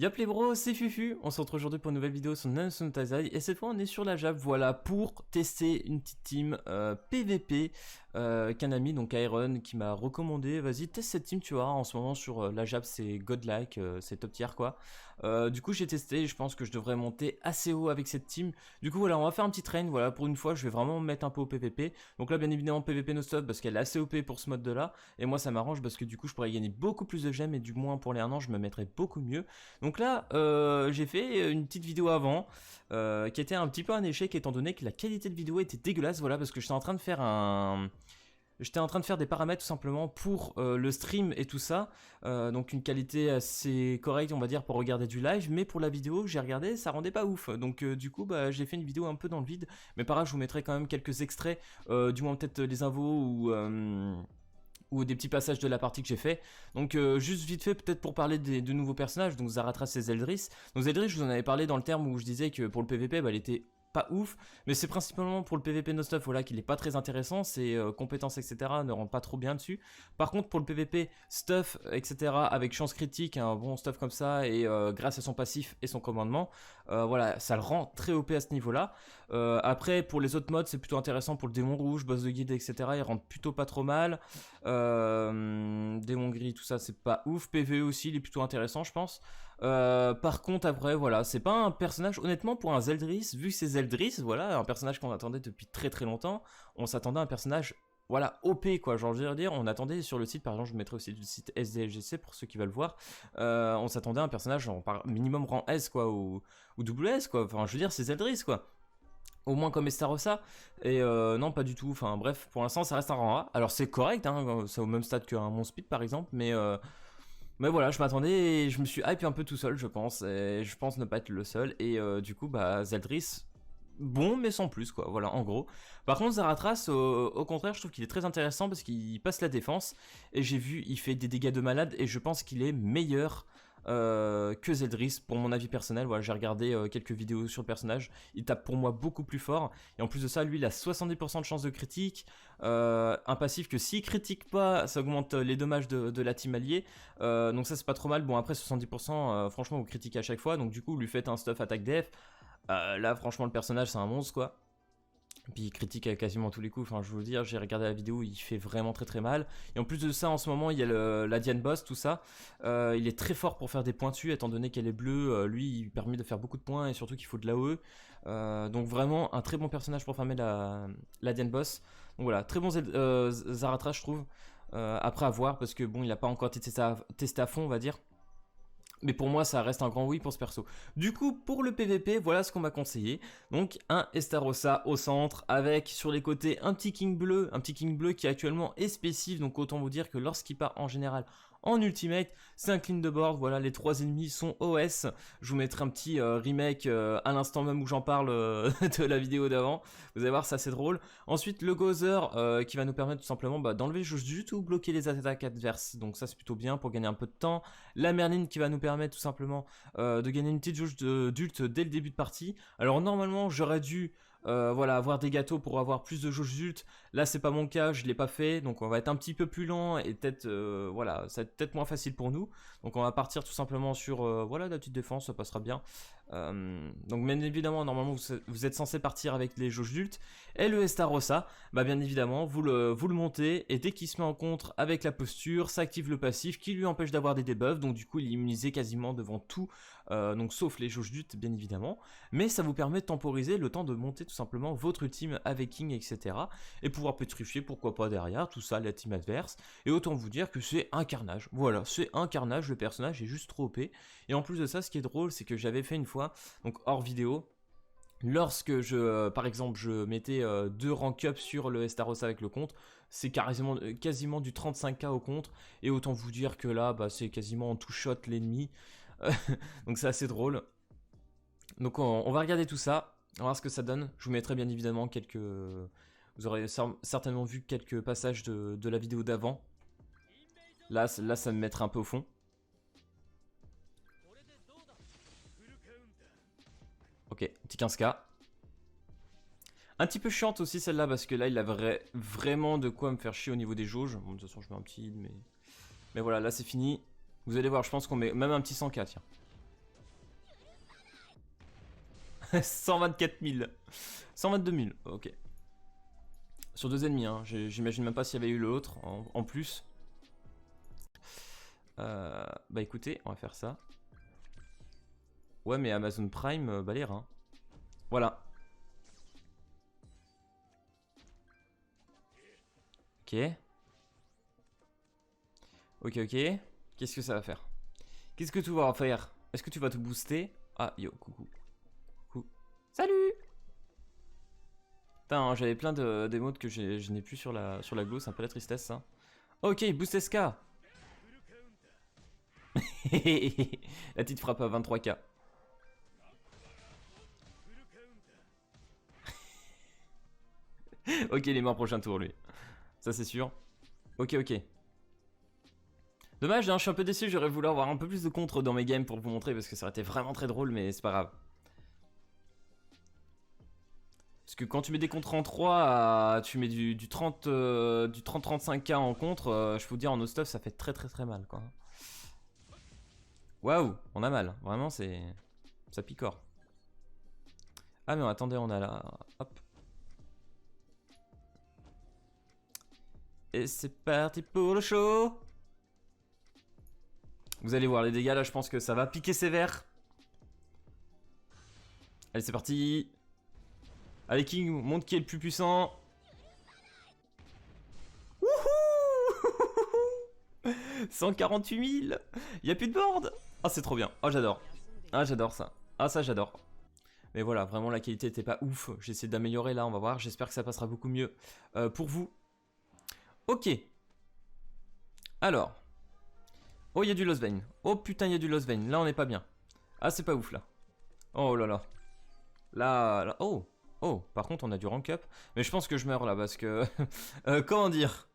Yop les bros, c'est Fufu, on se retrouve aujourd'hui pour une nouvelle vidéo sur Nanatsu Taizai et cette fois on est sur la Jap, voilà, pour tester une petite team PVP qu'un ami, donc Iron, qui m'a recommandé. Vas-y, teste cette team, tu vois, en ce moment sur la Jap c'est godlike, c'est top tier quoi. Du coup j'ai testé, je pense que je devrais monter assez haut avec cette team. Du coup voilà, on va faire un petit train, voilà, pour une fois je vais vraiment me mettre un peu au PVP. Donc là bien évidemment PVP no stop parce qu'elle est assez OP pour ce mode de là, et moi ça m'arrange parce que du coup je pourrais gagner beaucoup plus de gemmes et du moins pour les 1 an je me mettrais beaucoup mieux. Donc là, j'ai fait une petite vidéo avant, qui était un petit peu un échec étant donné que la qualité de vidéo était dégueulasse, voilà, parce que j'étais en train de faire des paramètres tout simplement pour le stream et tout ça, donc une qualité assez correcte on va dire pour regarder du live, mais pour la vidéo j'ai regardé, ça rendait pas ouf, donc du coup bah j'ai fait une vidéo un peu dans le vide, mais pareil je vous mettrai quand même quelques extraits, du moins peut-être les infos ou des petits passages de la partie que j'ai fait. Donc juste vite fait peut-être pour parler de nouveaux personnages, donc Zaratras et Zeldris. Donc Zeldris je vous en avais parlé dans le terme où je disais que pour le PVP bah, elle était pas ouf, mais c'est principalement pour le PVP no stuff voilà, qu'il est pas très intéressant, ses compétences etc ne rendent pas trop bien dessus. Par contre pour le PVP stuff etc avec chance critique, un bon stuff comme ça, et grâce à son passif et son commandement, voilà, ça le rend très OP à ce niveau là. Après pour les autres modes c'est plutôt intéressant, pour le démon rouge, boss de guilde etc ils rendent plutôt pas trop mal. Démon gris tout ça c'est pas ouf, PVE aussi il est plutôt intéressant je pense. Par contre après voilà, c'est pas un personnage honnêtement pour un Zeldris, vu que c'est Zeldris, voilà, un personnage qu'on attendait depuis très très longtemps, on s'attendait à un personnage voilà, OP quoi, genre je veux dire, on attendait sur le site, par exemple je mettrai aussi le site SDLGC pour ceux qui veulent voir, on s'attendait à un personnage en minimum rang S quoi, ou WS quoi, enfin je veux dire c'est Zeldris quoi. Au moins comme Estarossa, et non pas du tout, enfin bref, pour l'instant ça reste un rang A, alors c'est correct, hein, c'est au même stade qu'un Monspeed par exemple, mais voilà, je m'attendais et je me suis hype un peu tout seul je pense, et je pense ne pas être le seul, et du coup bah Zeldris, bon mais sans plus quoi, voilà en gros. Par contre Zaratras au contraire je trouve qu'il est très intéressant parce qu'il passe la défense, et j'ai vu il fait des dégâts de malade, et je pense qu'il est meilleur que Zeldris pour mon avis personnel. Voilà, j'ai regardé quelques vidéos sur le personnage, il tape pour moi beaucoup plus fort, et en plus de ça lui il a 70% de chance de critique, un passif que s'il critique pas ça augmente les dommages de la team alliée, donc ça c'est pas trop mal. Bon après 70% franchement vous critiquez à chaque fois, donc du coup vous lui faites un stuff attaque def. Là franchement le personnage c'est un monstre quoi. Puis il critique à quasiment tous les coups, enfin je veux vous dire, j'ai regardé la vidéo, il fait vraiment très très mal. Et en plus de ça, en ce moment, il y a la Diane Boss, tout ça. Il est très fort pour faire des pointus, étant donné qu'elle est bleue, lui il permet de faire beaucoup de points, et surtout qu'il faut de l'AOE. Donc vraiment un très bon personnage pour farmer la Diane Boss. Donc voilà, très bon Zaratra je trouve. Après à voir, parce que bon, il a pas encore testé à fond on va dire. Mais pour moi ça reste un grand oui pour ce perso. Du coup pour le PVP voilà ce qu'on m'a conseillé. Donc un Estarossa au centre avec sur les côtés un petit king bleu qui actuellement est spécifique. Donc autant vous dire que lorsqu'il part en général en ultimate, c'est un clean de board, voilà les 3 ennemis sont OS. Je vous mettrai un petit remake à l'instant même où j'en parle de la vidéo d'avant. Vous allez voir ça c'est drôle. Ensuite le Gozer qui va nous permettre tout simplement d'enlever juste ou bloquer les attaques adverses. Donc ça c'est plutôt bien pour gagner un peu de temps. La Merline qui va nous permettre tout simplement de gagner une petite jauge d'ult dès le début de partie. Alors normalement j'aurais dû voilà, avoir des gâteaux pour avoir plus de jauge d'ult. Là c'est pas mon cas, je l'ai pas fait, donc on va être un petit peu plus lent et peut-être voilà, ça va être peut-être moins facile pour nous. Donc on va partir tout simplement sur voilà, la petite défense, ça passera bien. Donc bien évidemment normalement vous êtes censé partir avec les jauges d'ult, et le Estarossa, bah bien évidemment vous le montez, et dès qu'il se met en contre avec la posture, ça active le passif qui lui empêche d'avoir des debuffs, donc du coup il est immunisé quasiment devant tout, donc sauf les jauges d'ult bien évidemment, mais ça vous permet de temporiser le temps de monter tout simplement votre ultime avec King etc, et pouvoir pétrifier pourquoi pas derrière tout ça la team adverse. Et autant vous dire que c'est un carnage, voilà c'est un carnage, le personnage est juste trop OP. Et en plus de ça ce qui est drôle c'est que j'avais fait une fois, donc hors vidéo, lorsque par exemple je mettais 2 rank up sur le Estarossa avec le contre, c'est quasiment du 35k au contre, et autant vous dire que là bah, c'est quasiment en tout shot l'ennemi. Donc c'est assez drôle. Donc on va regarder tout ça, on va voir ce que ça donne. Je vous mettrai bien évidemment quelques... Vous aurez certainement vu quelques passages de la vidéo d'avant. Là ça me mettrait un peu au fond. Ok, petit 15k. Un petit peu chiante aussi celle-là, parce que là il a vraiment de quoi me faire chier au niveau des jauges. Bon, de toute façon je mets un petit, mais voilà, là c'est fini. Vous allez voir, je pense qu'on met même un petit 100k, tiens. 124 000. 122 000, ok. Sur 2 ennemis, hein. J'imagine même pas s'il y avait eu l'autre en plus. Bah écoutez, on va faire ça. Ouais, mais Amazon Prime, bah les reins. Voilà. Ok. Ok, ok. Qu'est-ce que ça va faire? Qu'est-ce que tu vas faire? Est-ce que tu vas te booster? Ah, yo, coucou. Coucou. Salut! Putain, hein, j'avais plein d'émotes que je n'ai plus sur la glow, c'est un peu la tristesse ça. Ok, boost SK. La petite frappe à 23k. Ok, il est mort prochain tour lui. Ça c'est sûr. Ok, ok. Dommage, hein, je suis un peu déçu, j'aurais voulu avoir un peu plus de contre dans mes games pour vous montrer parce que ça aurait été vraiment très drôle, mais c'est pas grave. Parce que quand tu mets des contres en 3, tu mets du 30-35k en contre, je peux vous dire en no stuff ça fait très mal quoi. Waouh, on a mal, vraiment c'est... ça picore. Ah mais attendez, on a là... Hop. Et c'est parti pour le show. Vous allez voir les dégâts là, je pense que ça va piquer sévère. Allez c'est parti. Allez King, montre qui est le plus puissant. Wouhou 148 000. Y'a plus de board. Ah c'est trop bien, oh j'adore. Ah j'adore ça, ah ça j'adore. Mais voilà, vraiment la qualité était pas ouf. J'ai essayé d'améliorer là, on va voir. J'espère que ça passera beaucoup mieux pour vous. Ok. Alors. Oh, il y a du Lost Vein. Oh putain, il y a du Lost Vein. Là, on n'est pas bien. Ah, c'est pas ouf là. Oh là là. Là. Oh. Oh, par contre, on a du rank up. Mais je pense que je meurs là parce que. Comment dire?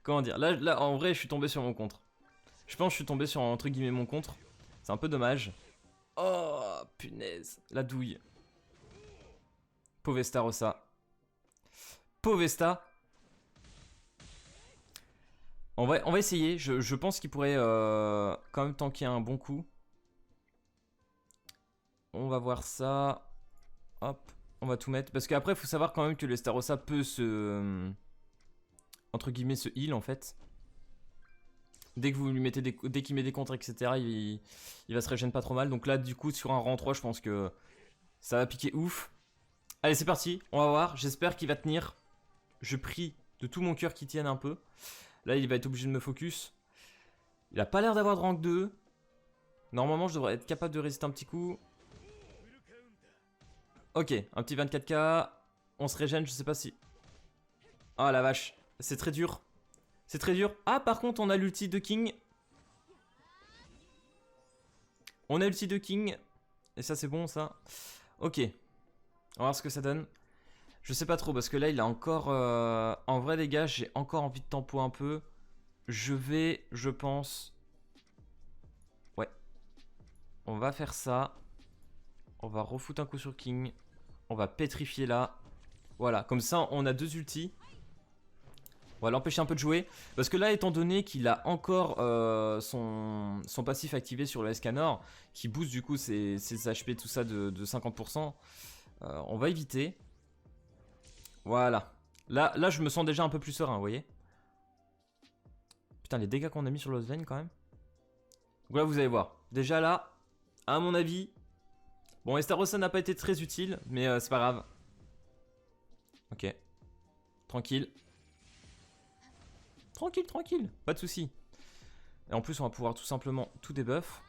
Comment dire? Là, en vrai, je suis tombé sur mon contre. Je pense que je suis tombé sur entre guillemets mon contre. C'est un peu dommage. Oh, punaise. La douille. Povesta Rossa. Povesta. On va essayer. Je pense qu'il pourrait quand même tanker un bon coup. On va voir ça. Hop. On va tout mettre. Parce qu'après, il faut savoir quand même que le Starossa peut se... entre guillemets, se heal en fait. Dès que vous lui mettez dès qu'il met des contres, etc., il va se régénérer pas trop mal. Donc là, du coup, sur un rang 3, je pense que ça va piquer ouf. Allez, c'est parti. On va voir. J'espère qu'il va tenir. Je prie de tout mon cœur qu'il tienne un peu. Là, il va être obligé de me focus. Il a pas l'air d'avoir de rank 2. Normalement, je devrais être capable de résister un petit coup. Ok, un petit 24k. On se régène, je sais pas si... Ah la vache, c'est très dur. C'est très dur. Ah, par contre, on a l'ulti de King. On a l'ulti de King. Et ça, c'est bon, ça. Ok. On va voir ce que ça donne. Je sais pas trop, parce que là, il a encore... En vrai, les gars, j'ai encore envie de tempo un peu. Je vais, je pense... Ouais. On va faire ça. On va refoutre un coup sur King. On va pétrifier là. Voilà, comme ça, on a 2 ultis. On va l'empêcher un peu de jouer. Parce que là, étant donné qu'il a encore son passif activé sur le Escanor, qui booste du coup ses HP, tout ça de 50%, on va éviter. Voilà. Là, je me sens déjà un peu plus serein, vous voyez. Putain, les dégâts qu'on a mis sur Lost Vein quand même. Donc là, vous allez voir. Déjà là, à mon avis... Bon, Estarossa n'a pas été très utile, mais c'est pas grave. Ok. Tranquille. Tranquille, pas de soucis. Et en plus, on va pouvoir tout simplement tout débuff.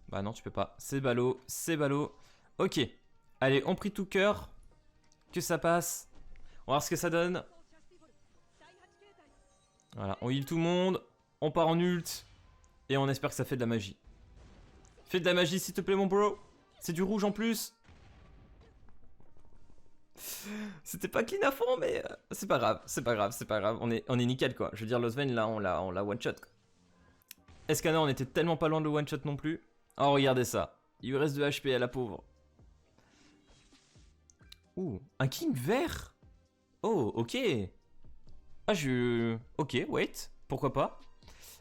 Bah non, tu peux pas. C'est ballot, c'est ballot. Ok. Allez, on prie tout cœur. Que ça passe. On va voir ce que ça donne. Voilà, on heal tout le monde. On part en ult. Et on espère que ça fait de la magie. Fais de la magie, s'il te plaît, mon bro. C'est du rouge en plus. C'était pas clean à fond, mais c'est pas grave, c'est pas grave. On est nickel, quoi. Je veux dire, Lost Vein, là, on l'a one-shot. Escanor, on était tellement pas loin de le one-shot non plus. Oh, regardez ça. Il lui reste de HP à la pauvre. Ouh, un King vert. Oh, ok. Ah, ok, wait. Pourquoi pas.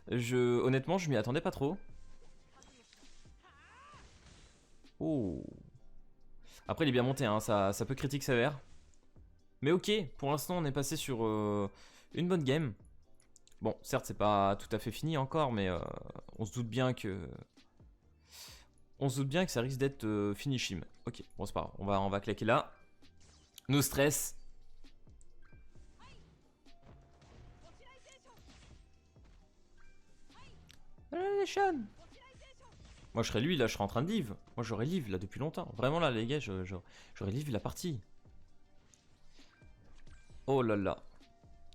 Honnêtement, je m'y attendais pas trop. Oh. Après, il est bien monté, hein, ça peut critique sévère. Mais ok, pour l'instant, on est passé sur une bonne game. Bon, certes, c'est pas tout à fait fini encore, mais on se doute bien que... On se doute bien que ça risque d'être finishim. Ok, bon, c'est pas grave, on va claquer là. No stress. Annihilation. Moi, je serais lui, là, je serais en train de live. Moi, j'aurais live, là, depuis longtemps. Vraiment, là, les gars, j'aurais live la partie. Oh là là.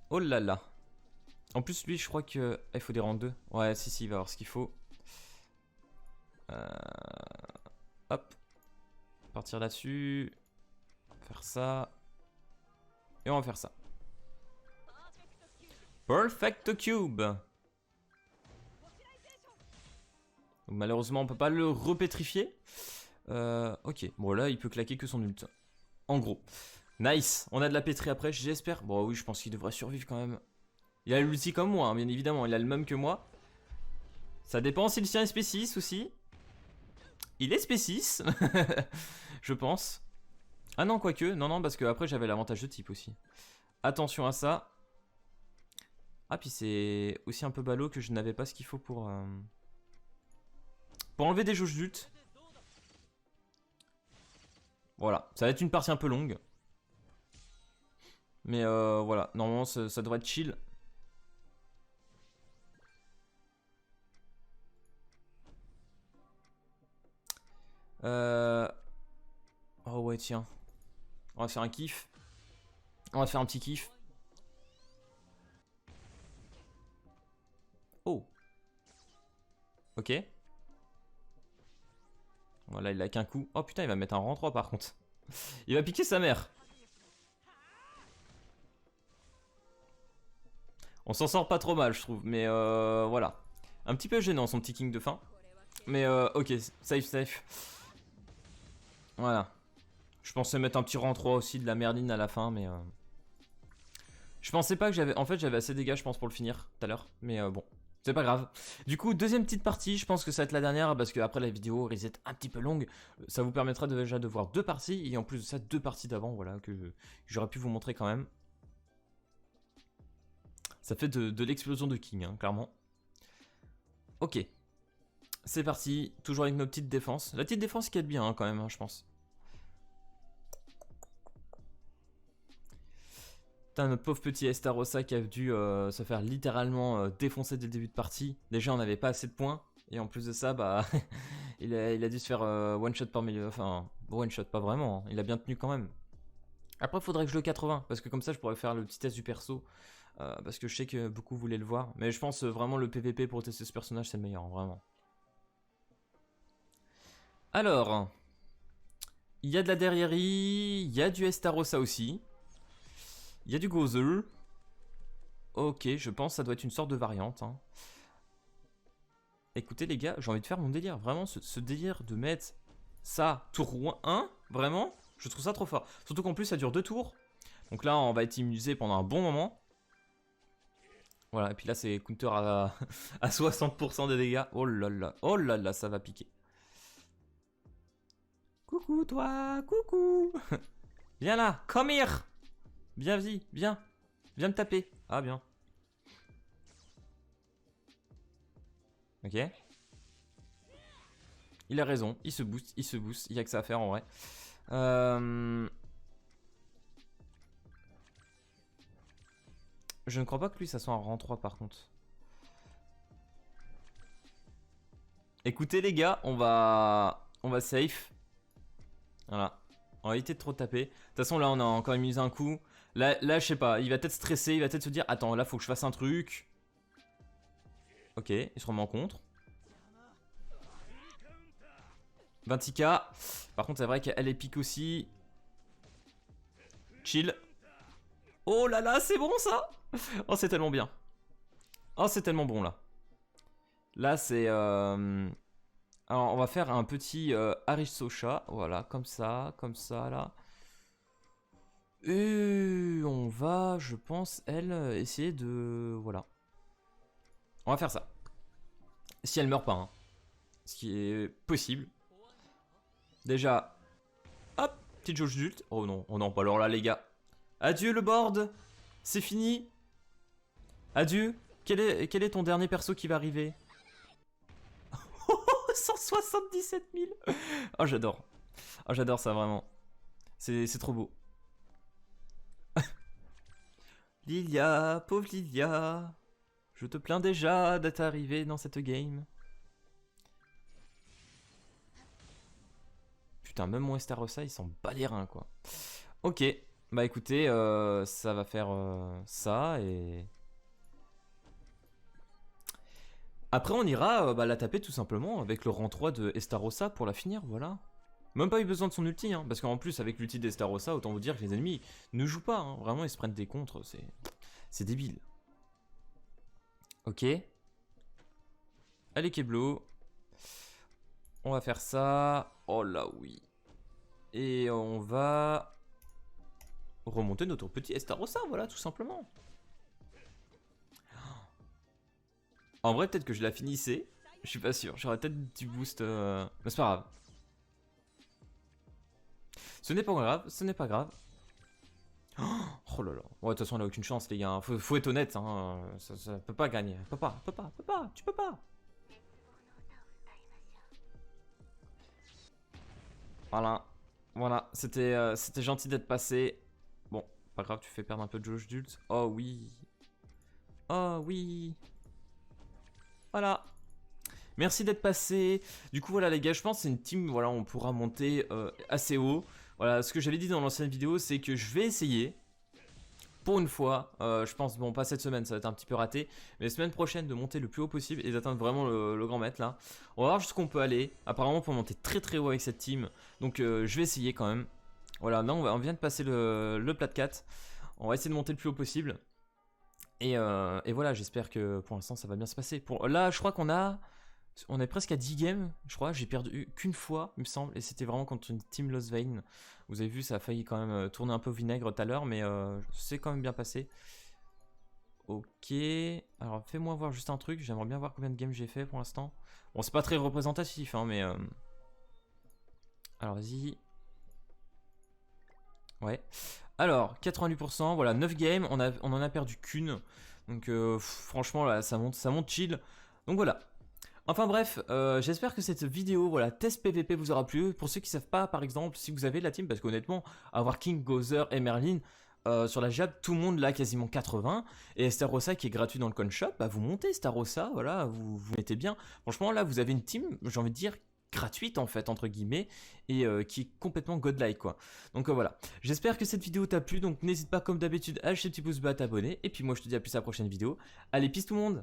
Oh là là. En plus, lui, je crois que... il faut des rangs 2. Ouais, si, il va avoir ce qu'il faut. Hop. Partir là-dessus. Faire ça. Et on va faire ça. Perfect Cube. Donc, malheureusement, on peut pas le repétrifier. Ok. Bon, là, il peut claquer que son ult. En gros. Nice. On a de la pétrie après, j'espère. Bon, oui, je pense qu'il devrait survivre quand même. Il a l'ulti comme moi, hein, bien évidemment. Il a le même que moi. Ça dépend si le sien est spé6 aussi. Il est spé6. Je pense. Ah non, quoique. Non, parce que après j'avais l'avantage de type aussi. Attention à ça. Ah, puis c'est aussi un peu ballot que je n'avais pas ce qu'il faut pour enlever des jauges d'ult. Voilà. Ça va être une partie un peu longue. Mais voilà. Normalement, ça devrait être chill. Oh ouais, tiens. On va faire un kiff. On va faire un petit kiff. Oh. Ok. Voilà, il a qu'un coup. Oh putain, il va mettre un rang 3 par contre. Il va piquer sa mère. On s'en sort pas trop mal, je trouve. Mais voilà. Un petit peu gênant son petit king de fin. Mais ok, safe. Voilà. Je pensais mettre un petit rang 3 aussi de la merdine à la fin, mais... Je pensais pas que j'avais... En fait, j'avais assez de dégâts, je pense, pour le finir tout à l'heure. Mais bon, c'est pas grave. Du coup, deuxième petite partie, je pense que ça va être la dernière, parce que après la vidéo risque d'être un petit peu longue. Ça vous permettra déjà de voir deux parties, et en plus de ça, deux parties d'avant, voilà, que j'aurais pu vous montrer quand même. Ça fait de l'explosion de King, hein, clairement. Ok. C'est parti, toujours avec nos petites défenses. La petite défense qui aide bien, hein, quand même, hein, je pense. Putain, notre pauvre petit Estarossa qui a dû se faire littéralement défoncer dès le début de partie. Déjà, on n'avait pas assez de points. Et en plus de ça, bah, il a dû se faire one shot par milieu. Enfin, one shot, pas vraiment. Hein. Il a bien tenu quand même. Après, il faudrait que je le 80. Parce que comme ça, je pourrais faire le petit test du perso. Parce que je sais que beaucoup voulaient le voir. Mais je pense vraiment le PVP pour tester ce personnage, c'est le meilleur, hein, vraiment. Alors, il y a de la derrierie. Il y a du Estarossa aussi. Il y a du Gozer. Ok, je pense que ça doit être une sorte de variante. Hein. Écoutez les gars, j'ai envie de faire mon délire. Vraiment, ce délire de mettre ça tour 1, vraiment, je trouve ça trop fort. Surtout qu'en plus, ça dure 2 tours. Donc là, on va être immunisé pendant un bon moment. Voilà, et puis là, c'est counter à 60% des dégâts. Oh là là, ça va piquer. Coucou toi, coucou. Viens là, come here. Viens, viens me taper. Ah, bien. Ok. Il a raison, il se booste, il y a que ça à faire en vrai. Je ne crois pas que lui ça soit un rang 3 par contre. Écoutez les gars, on va safe. Voilà. On va éviter de trop taper. De toute façon là on a encore mis un coup. Là je sais pas, il va peut-être stresser, il va peut-être se dire attends là faut que je fasse un truc. Ok, il se remet en contre. 26k. Par contre c'est vrai qu'elle est pique aussi. Chill. Oh là là c'est bon ça. Oh c'est tellement bien. Oh c'est tellement bon là. Là c'est... Alors on va faire un petit Aristocha. Voilà comme ça là. Et on va je pense elle essayer de... Voilà. On va faire ça. Si elle meurt pas hein. Ce qui est possible. Déjà, hop, petite jauge d'ult. Oh non, pas alors là les gars. Adieu le board. C'est fini. Adieu. Quel est ton dernier perso qui va arriver? 177 000. Oh j'adore. Oh j'adore ça vraiment. C'est trop beau. Lilia, pauvre Lilia. Je te plains déjà d'être arrivé dans cette game. Putain, même mon Estarossa, il s'en bat les reins, quoi. Ok, bah écoutez, ça va faire ça, et... Après, on ira la taper tout simplement avec le rang 3 de Estarossa pour la finir, voilà. Même pas eu besoin de son ulti, hein, parce qu'en plus, avec l'ulti d'Estarossa, autant vous dire que les ennemis ne jouent pas, hein. Vraiment, ils se prennent des contres, c'est débile. Ok. Allez, Keblo. On va faire ça. Oh là oui. Et on va remonter notre petit Estarossa, voilà, tout simplement. En vrai, peut-être que je la finissais. Je suis pas sûr. J'aurais peut-être du boost. Mais c'est pas grave. Ce n'est pas grave. Ce n'est pas grave. Oh là là. Ouais, de toute façon, elle a aucune chance, les gars. Faut être honnête. Hein. Ça peut pas gagner. Peut pas. Tu peux pas. Voilà. C'était gentil d'être passé. Bon, pas grave, tu fais perdre un peu de jauge d'ult. Oh oui. Voilà. Merci d'être passé. Du coup, voilà les gars, je pense que c'est une team, voilà, on pourra monter assez haut. Voilà, ce que j'avais dit dans l'ancienne vidéo, c'est que je vais essayer, pour une fois, je pense, bon, pas cette semaine, ça va être un petit peu raté, mais la semaine prochaine, de monter le plus haut possible et d'atteindre vraiment le grand maître, là. On va voir jusqu'où on peut aller. Apparemment, on peut monter très très haut avec cette team, donc je vais essayer quand même. Voilà, là, on vient de passer le plat de 4. On va essayer de monter le plus haut possible. Et voilà, j'espère que pour l'instant ça va bien se passer. Là, je crois on est presque à 10 games, je crois. J'ai perdu qu'une fois, il me semble, et c'était vraiment contre une team Lost Vein. Vous avez vu, ça a failli quand même tourner un peu au vinaigre tout à l'heure, mais c'est quand même bien passé. Ok, alors fais-moi voir juste un truc. J'aimerais bien voir combien de games j'ai fait pour l'instant. Bon, c'est pas très représentatif, hein, mais... Alors, vas-y. Ouais. Alors, 88%, voilà, 9 games, on en a perdu qu'une. Donc franchement, là, ça monte chill. Donc voilà. Enfin bref, j'espère que cette vidéo, voilà, test PVP vous aura plu. Pour ceux qui ne savent pas, par exemple, si vous avez la team, parce qu'honnêtement, avoir King, Gozer et Merlin, sur la Jab, tout le monde l'a quasiment 80. Et Estarossa qui est gratuit dans le con shop, bah vous montez Estarossa, voilà, vous mettez bien. Franchement, là, vous avez une team, j'ai envie de dire, gratuite en fait entre guillemets et qui est complètement godlike quoi. Donc voilà, j'espère que cette vidéo t'a plu, donc n'hésite pas comme d'habitude à lâcher le petit pouce bleu, à t'abonner et puis moi je te dis à plus à la prochaine vidéo. Allez, peace tout le monde.